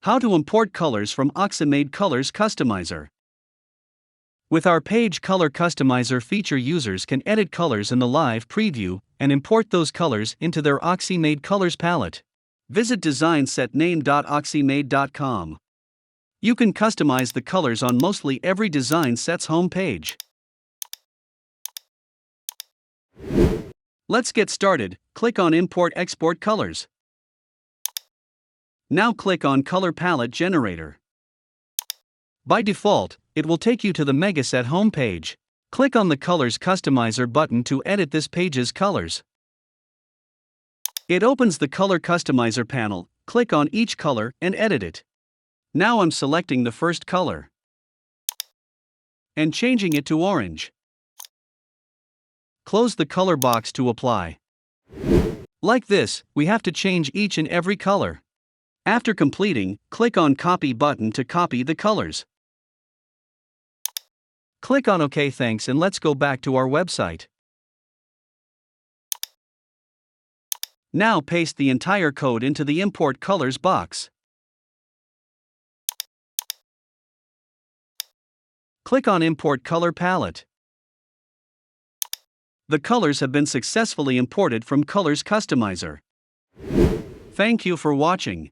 How to import colors from OxyMade Colors Customizer. With our Page Color Customizer feature, users can edit colors in the live preview and import those colors into their OxyMade Colors palette. Visit designsetname.oxymade.com. You can customize the colors on mostly every design set's home page. Let's get started. Click on Import Export Colors. Now click on Color Palette Generator. By default, it will take you to the Megaset homepage. Click on the Colors Customizer button to edit this page's colors. It opens the Color Customizer panel. Click on each color and edit it. Now I'm selecting the first color and changing it to orange. Close the color box to apply. Like this, we have to change each and every color. After completing, click on Copy button to copy the colors. Click on OK. Thanks, and let's go back to our website. Now paste the entire code into the Import Colors box. Click on Import Color Palette. The colors have been successfully imported from Colors Customizer. Thank you for watching.